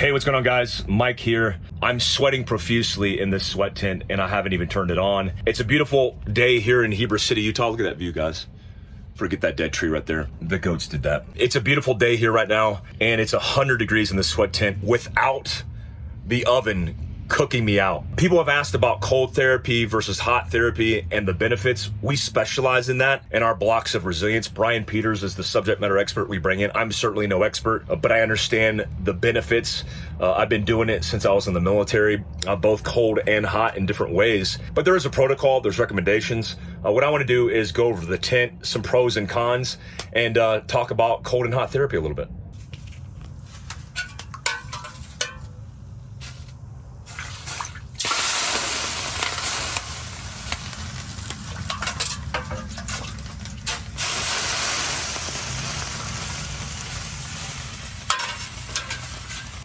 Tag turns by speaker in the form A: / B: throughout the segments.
A: Hey, what's going on, guys? Mike here. I'm sweating profusely in this sweat tent and I haven't even turned it on. It's a beautiful day here in Heber City, Utah. Look at that view, guys. Forget that dead tree right there. The goats did that. It's a beautiful day here right now and it's 100 degrees in the sweat tent without the oven cooking me out. People have asked about cold therapy versus hot therapy and the benefits. We specialize in that in our blocks of resilience. Brian Peters is the subject matter expert we bring in. I'm certainly no expert, but I understand the benefits. I've been doing it since I was in the military, both cold and hot in different ways. But there is a protocol, there's recommendations. What I want to do is go over the tent, some pros and cons, and talk about cold and hot therapy a little bit.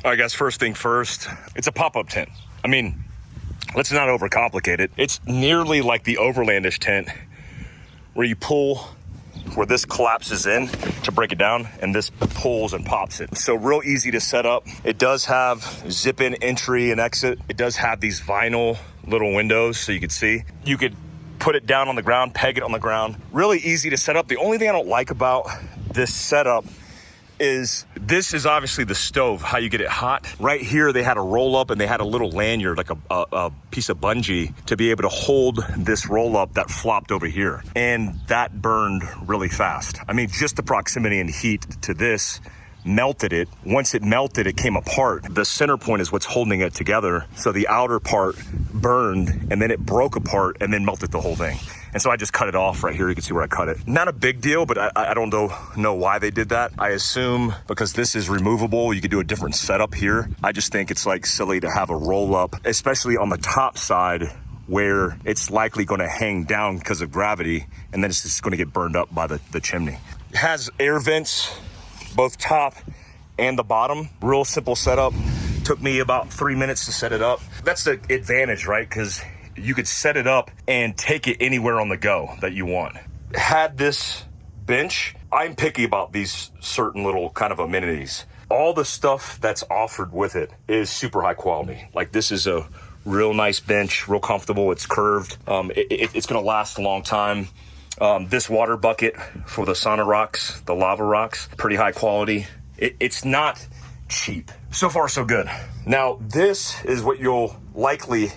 A: All right, guys, first thing first, it's a pop-up tent. I mean, let's not overcomplicate it. It's nearly like the Overlandish tent where you pull, where this collapses in to break it down and this pulls and pops it. So real easy to set up. It does have zip-in entry and exit. It does have these vinyl little windows so you can see. You could put it down on the ground, peg it on the ground. Really easy to set up. The only thing I don't like about this setup is this is obviously the stove, how you get it hot. Right here, they had a roll up and they had a little lanyard, like a piece of bungee to be able to hold this roll up that flopped over here. And that burned really fast. I mean, just the proximity and heat to this melted it. Once it melted, it came apart. The center point is what's holding it together. So the outer part burned and then it broke apart and then melted the whole thing. And so I just cut it off right here. You can see where I cut it. Not a big deal, but I don't know why they did that. I assume because this is removable, you could do a different setup here. I just think it's like silly to have a roll up, especially on the top side where it's likely going to hang down because of gravity. And then it's just going to get burned up by the chimney. It has air vents, both top and the bottom. Real simple setup. Took me about 3 minutes to set it up. That's the advantage, right? Because you could set it up and take it anywhere on the go that you want. Had this bench, I'm picky about these certain little kind of amenities. All the stuff that's offered with it is super high quality. Like this is a real nice bench, real comfortable. It's curved. It's gonna last a long time. This water bucket for the sauna rocks, the lava rocks, pretty high quality. It's not cheap. So far, so good. Now, this is what you'll likely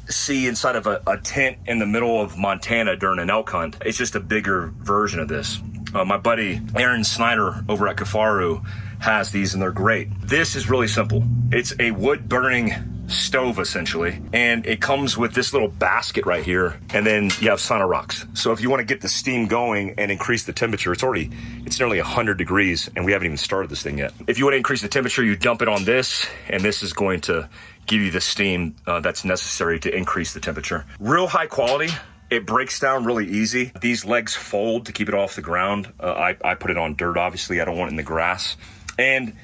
A: see inside of a tent in the middle of Montana during an elk hunt. It's just a bigger version of this. My buddy Aaron Snyder over at Kafaru has these and they're great. This is really simple. It's a wood burning stove essentially, and it comes with this little basket right here, and then you have sauna rocks. So if you want to get the steam going and increase the temperature, it's nearly 100 degrees and we haven't even started this thing yet. If you want to increase the temperature, you dump it on this, and this is going to give you the steam that's necessary to increase the temperature. Real high quality. It breaks down really easy. These legs fold to keep it off the ground. I put it on dirt, obviously. I don't want it in the grass. And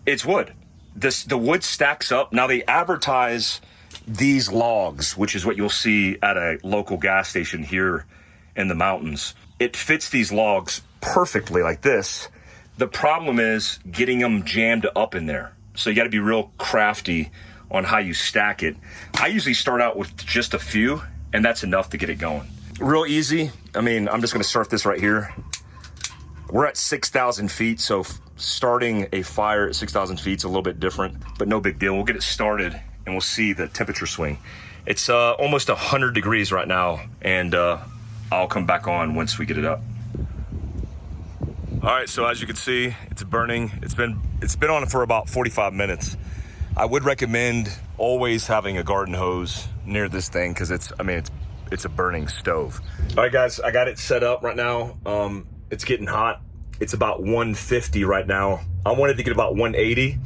A: it's wood. The wood stacks up. Now they advertise these logs, which is what you'll see at a local gas station here in the mountains. It fits these logs perfectly like this. The problem is getting them jammed up in there. So you got to be real crafty on how you stack it. I usually start out with just a few, and that's enough to get it going. Real easy. I mean, I'm just gonna start this right here. We're at 6,000 feet, so starting a fire at 6,000 feet is a little bit different, but no big deal. We'll get it started and we'll see the temperature swing. It's almost 100 degrees right now, and I'll come back on once we get it up. All right, so as you can see, it's burning. It's been on for about 45 minutes. I would recommend always having a garden hose near this thing because it's a burning stove. All right, guys, I got it set up right now. It's getting hot. It's about 150 right now. I wanted to get about 180.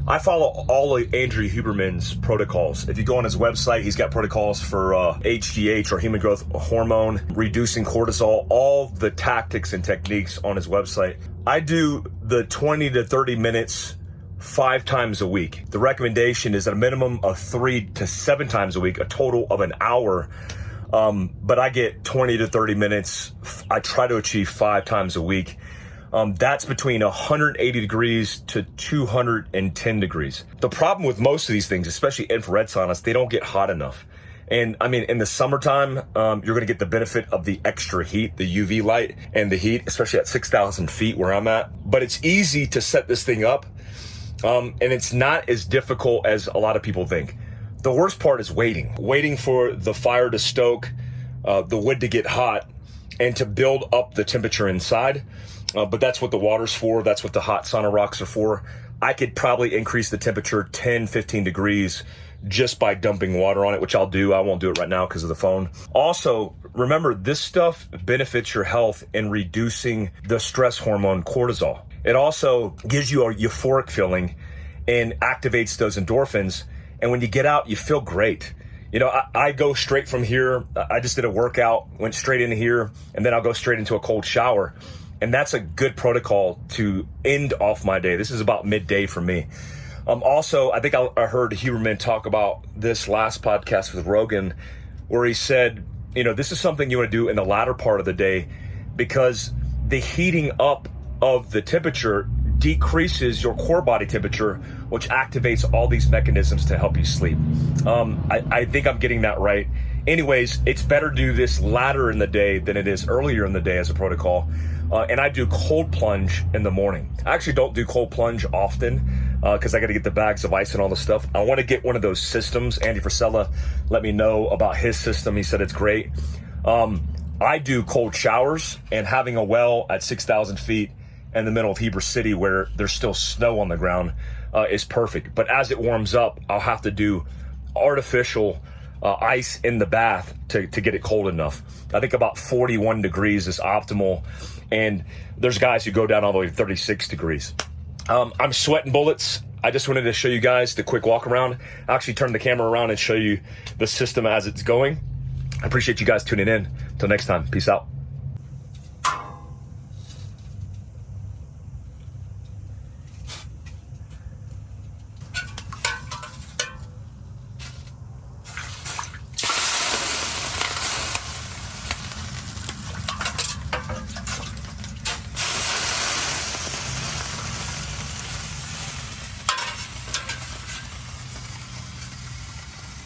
A: I follow all of Andrew Huberman's protocols. If you go on his website, he's got protocols for HGH or human growth hormone, reducing cortisol, all the tactics and techniques on his website. I do the 20 to 30 minutes 5 times a week. The recommendation is a minimum of 3 to 7 times a week, a total of an hour. But I get 20 to 30 minutes. I try to achieve 5 times a week. That's between 180 degrees to 210 degrees. The problem with most of these things, especially infrared saunas, they don't get hot enough. And I mean, in the summertime, you're going to get the benefit of the extra heat, the UV light and the heat, especially at 6,000 feet where I'm at. But it's easy to set this thing up. And it's not as difficult as a lot of people think. The worst part is waiting for the fire to stoke, the wood to get hot, and to build up the temperature inside. But that's what the water's for. That's what the hot sauna rocks are for. I could probably increase the temperature 10, 15 degrees just by dumping water on it, which I'll do. I won't do it right now because of the phone. Also, remember, this stuff benefits your health in reducing the stress hormone cortisol. It also gives you a euphoric feeling and activates those endorphins. And when you get out, you feel great. You know, I go straight from here. I just did a workout, went straight into here, and then I'll go straight into a cold shower. And that's a good protocol to end off my day. This is about midday for me. Also, I think I heard Huberman talk about this last podcast with Rogan, where he said, you know, this is something you want to do in the latter part of the day because the heating up of the temperature decreases your core body temperature, which activates all these mechanisms to help you sleep. I think I'm getting that right. Anyways, it's better to do this later in the day than it is earlier in the day as a protocol. And I do cold plunge in the morning. I actually don't do cold plunge often because I got to get the bags of ice and all the stuff. I want to get one of those systems. Andy Frisella let me know about his system. He said it's great. I do cold showers, and having a well at 6,000 feet in the middle of Heber City where there's still snow on the ground is perfect. But as it warms up, I'll have to do artificial ice in the bath to get it cold enough. I think about 41 degrees is optimal. And there's guys who go down all the way to 36 degrees. I'm sweating bullets. I just wanted to show you guys the quick walk around. I actually turned the camera around and show you the system as it's going. I appreciate you guys tuning in. Until next time, peace out.